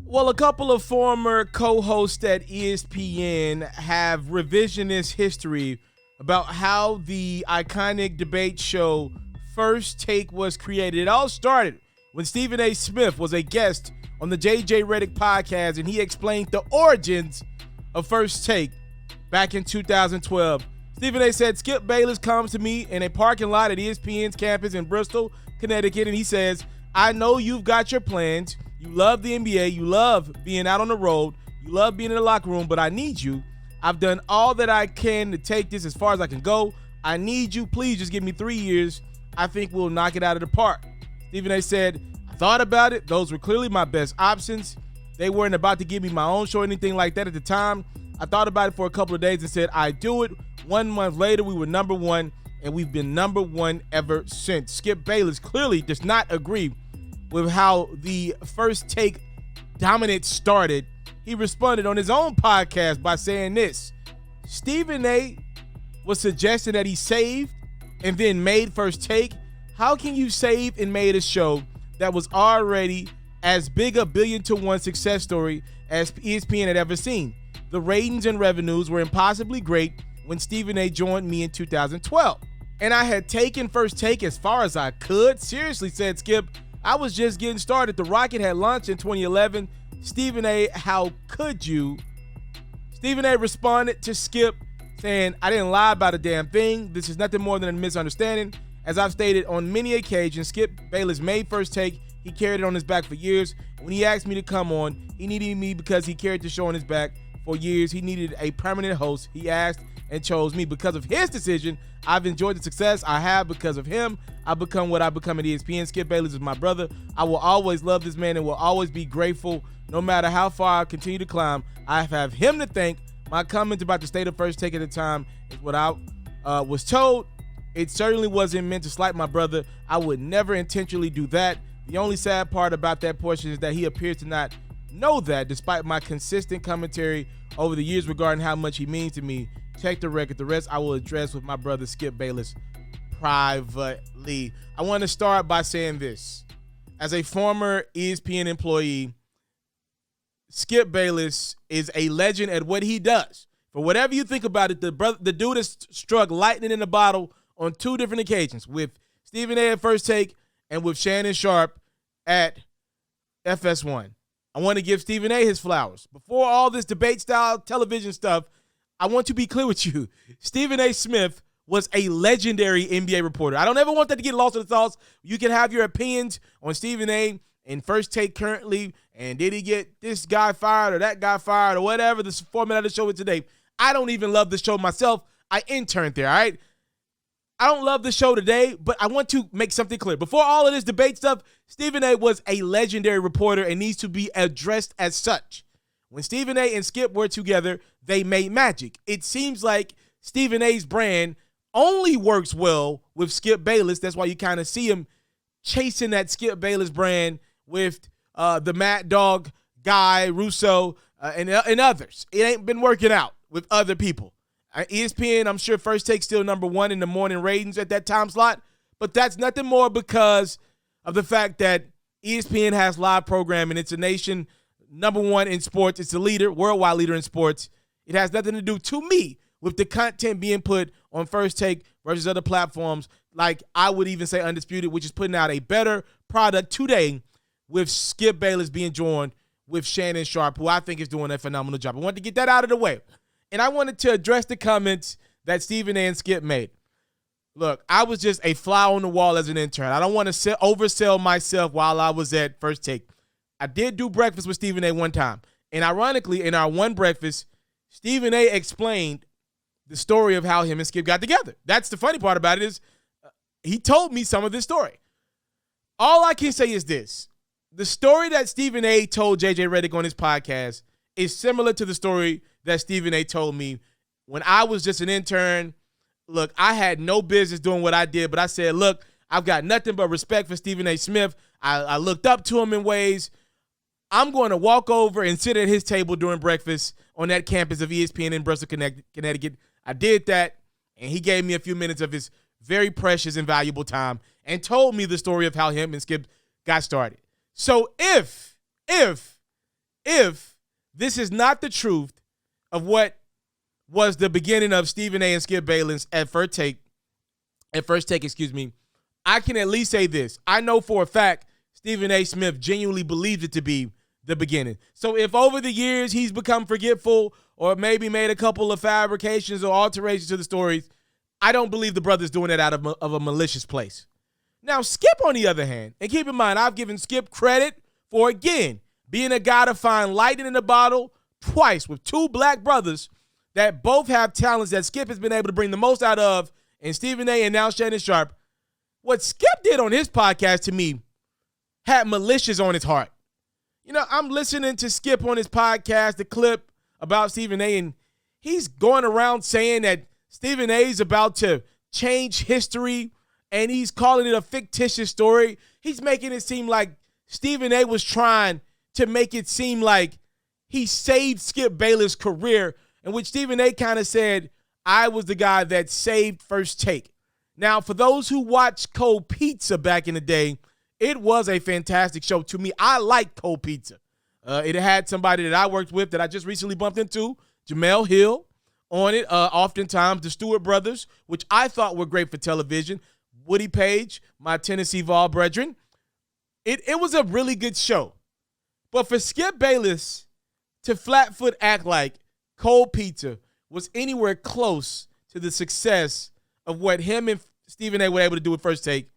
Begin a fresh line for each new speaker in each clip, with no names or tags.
Well, a couple of former co-hosts at ESPN have revisionist history about how the iconic debate show First Take was created. It all started when Stephen A. Smith was a guest on the J.J. Redick podcast, and he explained the origins of First Take back in 2012. Stephen A. said, Skip Bayless comes to me in a parking lot at ESPN's campus in Bristol, Connecticut, and he says, I know you've got your plans. You love the NBA. You love being out on the road. You love being in the locker room, but I need you. I've done all that I can to take this as far as I can go. I need you. Please just give me 3 years. I think we'll knock it out of the park. Stephen A. said, I thought about it. Those were clearly my best options. They weren't about to give me my own show or anything like that at the time. I thought about it for a couple of days and said, I'd do it. 1 month later, we were number one, and we've been number one ever since. Skip Bayless clearly does not agree with how the First Take dominance started. He responded on his own podcast by saying this. Stephen A. was suggesting that he saved and then made First Take. How can you save and made a show that was already as big a billion-to-one success story as ESPN had ever seen? The ratings and revenues were impossibly great when Stephen A. joined me in 2012. And I had taken First Take as far as I could. Seriously, said Skip, I was just getting started. The rocket had launched in 2011. Stephen A., how could you? Stephen A. responded to Skip saying, I didn't lie about a damn thing. This is nothing more than a misunderstanding. As I've stated on many occasions, Skip Bayless made First Take. He carried it on his back for years. When he asked me to come on, he needed me because he carried the show on his back for years. He needed a permanent host. He asked and chose me. Because of his decision, I've enjoyed the success I have. Because of him, I've become what I've become at ESPN. Skip Bayless is my brother. I will always love this man and will always be grateful no matter how far I continue to climb. I have him to thank. My comments about the state of First Take at the time is what I was told. It certainly wasn't meant to slight my brother. I would never intentionally do that. The only sad part about that portion is that he appears to not know that, despite my consistent commentary over the years regarding how much he means to me. Check the record. The rest I will address with my brother Skip Bayless privately. I want to start by saying this. As a former ESPN employee, Skip Bayless is a legend at what he does. For whatever you think about it, the dude has struck lightning in a bottle on 2 different occasions, with Stephen A. at First Take and with Shannon Sharpe at FS1. I want to give Stephen A. his flowers. Before all this debate-style television stuff, I want to be clear with you. Stephen A. Smith was a legendary NBA reporter. I don't ever want that to get lost in the sauce. You can have your opinions on Stephen A. and First Take currently, and did he get this guy fired or that guy fired or whatever the format of the show is today. I don't even love the show myself. I interned there, all right? I don't love the show today, but I want to make something clear. Before all of this debate stuff, Stephen A. was a legendary reporter and needs to be addressed as such. When Stephen A. and Skip were together, they made magic. It seems like Stephen A.'s brand only works well with Skip Bayless. That's why you kind of see him chasing that Skip Bayless brand with the Mad Dog guy, Russo, and others. It ain't been working out with other people. ESPN, I'm sure First Take still number 1 in the morning ratings at that time slot, but that's nothing more because of the fact that ESPN has live programming. It's a nation number 1 in sports. It's a leader, worldwide leader in sports. It has nothing to do, to me, with the content being put on First Take versus other platforms, like I would even say Undisputed, which is putting out a better product today with Skip Bayless being joined with Shannon Sharpe, who I think is doing a phenomenal job. I wanted to get that out of the way. And I wanted to address the comments that Stephen A. and Skip made. Look, I was just a fly on the wall as an intern. I don't want to oversell myself while I was at First Take. I did do breakfast with Stephen A. one time. And ironically, in our one breakfast, Stephen A. explained the story of how him and Skip got together. That's the funny part about it is he told me some of this story. All I can say is this. The story that Stephen A. told J.J. Redick on his podcast is similar to the story that Stephen A. told me when I was just an intern. Look, I had no business doing what I did, but I said, look, I've got nothing but respect for Stephen A. Smith. I looked up to him in ways. I'm going to walk over and sit at his table during breakfast on that campus of ESPN in Bristol, Connecticut. I did that, and he gave me a few minutes of his very precious and valuable time and told me the story of how him and Skip got started. So if if this is not the truth of what was the beginning of Stephen A. and Skip Bayless at First Take, I can at least say this. I know for a fact Stephen A. Smith genuinely believes it to be the beginning. So if over the years he's become forgetful or maybe made a couple of fabrications or alterations to the stories, I don't believe the brother's doing it out of a malicious place. Now, Skip, on the other hand, and keep in mind, I've given Skip credit for, again, being a guy to find lightning in a bottle twice with two black brothers that both have talents that Skip has been able to bring the most out of, and Stephen A. and now Shannon Sharpe. What Skip did on his podcast, to me, had malicious on his heart. You know, I'm listening to Skip on his podcast, the clip about Stephen A., and he's going around saying that Stephen A. is about to change history, and he's calling it a fictitious story. He's making it seem like Stephen A. was trying to make it seem like he saved Skip Bayless' career, in which Stephen A. kind of said, I was the guy that saved First Take. Now, for those who watched Cold Pizza back in the day, it was a fantastic show. To me, I liked Cold Pizza. It had somebody that I worked with that I just recently bumped into, Jamel Hill, on it. Oftentimes, the Stewart brothers, which I thought were great for television. Woody Page, my Tennessee Vol brethren. It was a really good show. But for Skip Bayless to flat-foot act like Cold Pizza was anywhere close to the success of what him and Stephen A. were able to do with First Take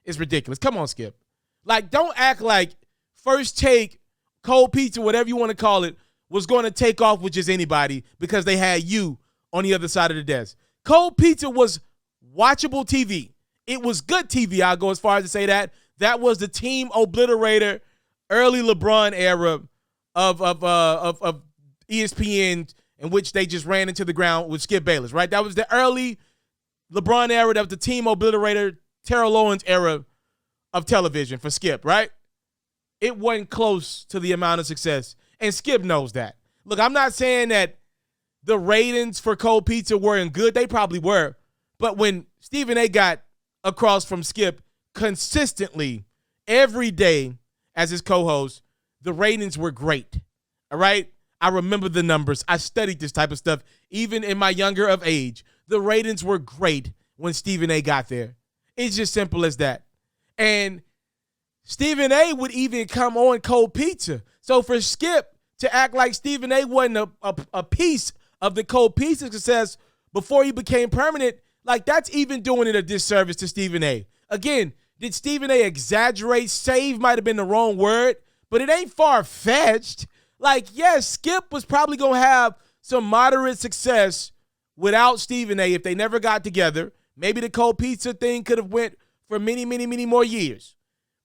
is ridiculous. Come on, Skip. Like, don't act like First Take, Cold Pizza, whatever you want to call it, was going to take off with just anybody because they had you on the other side of the desk. Cold Pizza was watchable TV. It was good TV, I'll go as far as to say that. That was the team obliterator, early LeBron era of ESPN, in which they just ran into the ground with Skip Bayless, right? That was the early LeBron era. That was the team obliterator, Terrell Owens era of television for Skip, right? It wasn't close to the amount of success, and Skip knows that. Look, I'm not saying that the ratings for Cold Pizza weren't good. They probably were. But when Stephen A. got across from Skip consistently every day as his co-host, the ratings were great, all right? I remember the numbers. I studied this type of stuff even in my younger of age. The ratings were great when Stephen A. got there. It's just simple as that. And Stephen A. would even come on Cold Pizza. So for Skip to act like Stephen A. wasn't a piece of the Cold Pizza success before he became permanent, like, that's even doing it a disservice to Stephen A. Again, did Stephen A. exaggerate? Save might have been the wrong word, but it ain't far-fetched. Like, yes, Skip was probably going to have some moderate success without Stephen A. if they never got together. Maybe the Cold Pizza thing could have went for many, many, many more years.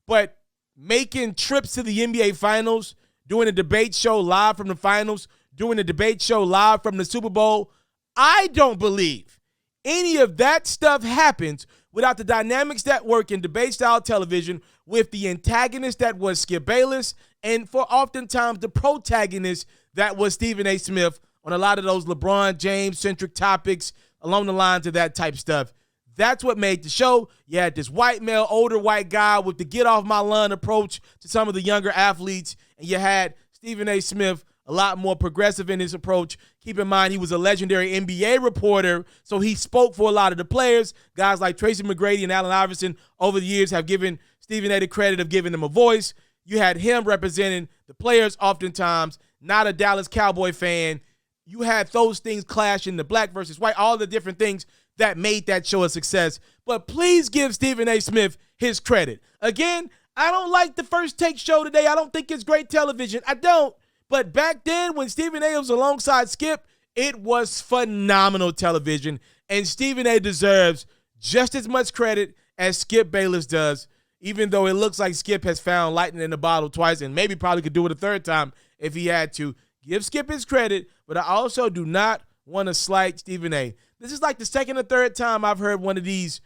But making trips to the NBA Finals, doing a debate show live from the Finals, doing a debate show live from the Super Bowl, I don't believe any of that stuff happens without the dynamics that work in debate-style television with the antagonist that was Skip Bayless and for oftentimes the protagonist that was Stephen A. Smith on a lot of those LeBron James-centric topics along the lines of that type stuff. That's what made the show. You had this white male, older white guy with the get-off-my-lawn approach to some of the younger athletes, and you had Stephen A. Smith a lot more progressive in his approach. Keep in mind, he was a legendary NBA reporter, so he spoke for a lot of the players. Guys like Tracy McGrady and Allen Iverson over the years have given Stephen A. the credit of giving them a voice. You had him representing the players oftentimes, not a Dallas Cowboy fan. You had those things clashing, the black versus white, all the different things that made that show a success. But please give Stephen A. Smith his credit. Again, I don't like the First Take show today. I don't think it's great television. I don't. But back then, when Stephen A. was alongside Skip, it was phenomenal television. And Stephen A. deserves just as much credit as Skip Bayless does, even though it looks like Skip has found lightning in the bottle twice and maybe probably could do it a third time if he had to. Give Skip his credit, but I also do not want to slight Stephen A. This is like the second or third time I've heard one of these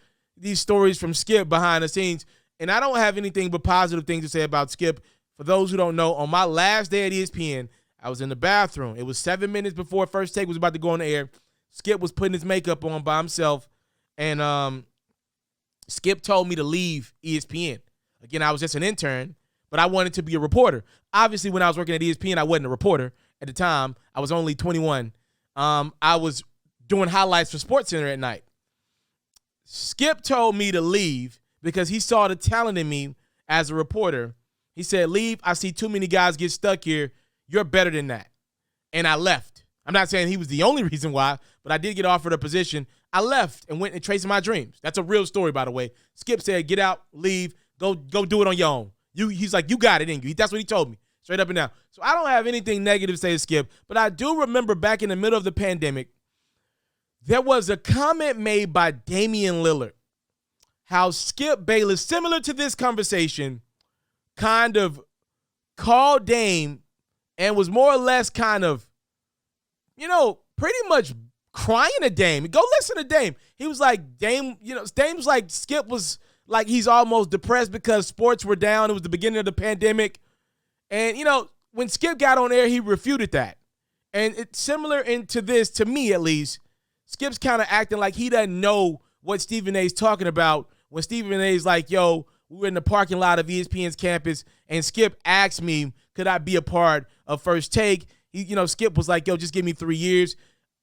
stories from Skip behind the scenes, and I don't have anything but positive things to say about Skip. For those who don't know, on my last day at ESPN, I was in the bathroom. It was 7 minutes before First Take was about to go on the air. Skip was putting his makeup on by himself, and Skip told me to leave ESPN. Again, I was just an intern, but I wanted to be a reporter. Obviously, when I was working at ESPN, I wasn't a reporter at the time. I was only 21. I was doing highlights for SportsCenter at night. Skip told me to leave because he saw the talent in me as a reporter. He said, leave. I see too many guys get stuck here. You're better than that. And I left. I'm not saying he was the only reason why, but I did get offered a position. I left and went and chased my dreams. That's a real story, by the way. Skip said, get out, leave, go do it on your own. He's like, you got it in you. That's what he told me, straight up and down. So I don't have anything negative to say to Skip, but I do remember back in the middle of the pandemic, there was a comment made by Damian Lillard, how Skip Bayless, similar to this conversation, kind of called Dame and was more or less kind of, pretty much crying at Dame. Go listen to Dame. He was like, Dame, Dame's like, Skip was like, he's almost depressed because sports were down. It was the beginning of the pandemic. And, when Skip got on air, he refuted that. And it's similar into this, to me at least. Skip's kind of acting like he doesn't know what Stephen A's talking about when Stephen A's like, yo, we were in the parking lot of ESPN's campus, and Skip asked me, could I be a part of First Take? Skip was like, yo, just give me 3 years.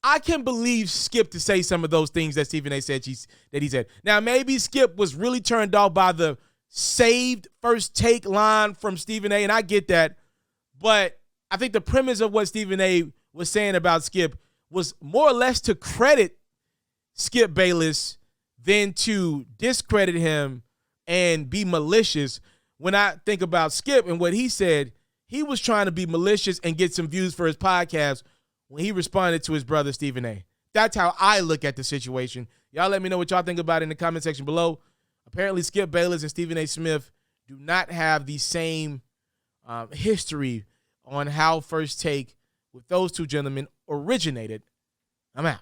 I can believe Skip to say some of those things that Stephen A said that he said. Now, maybe Skip was really turned off by the saved First Take line from Stephen A, and I get that. But I think the premise of what Stephen A was saying about Skip was more or less to credit Skip Bayless than to discredit him and be malicious. When I think about Skip and what he said, he was trying to be malicious and get some views for his podcast when he responded to his brother Stephen A. That's how I look at the situation. Y'all let me know what y'all think about it in the comment section below. Apparently, Skip Bayless and Stephen A. Smith do not have the same history on how First Take with those two gentlemen originated. I'm out.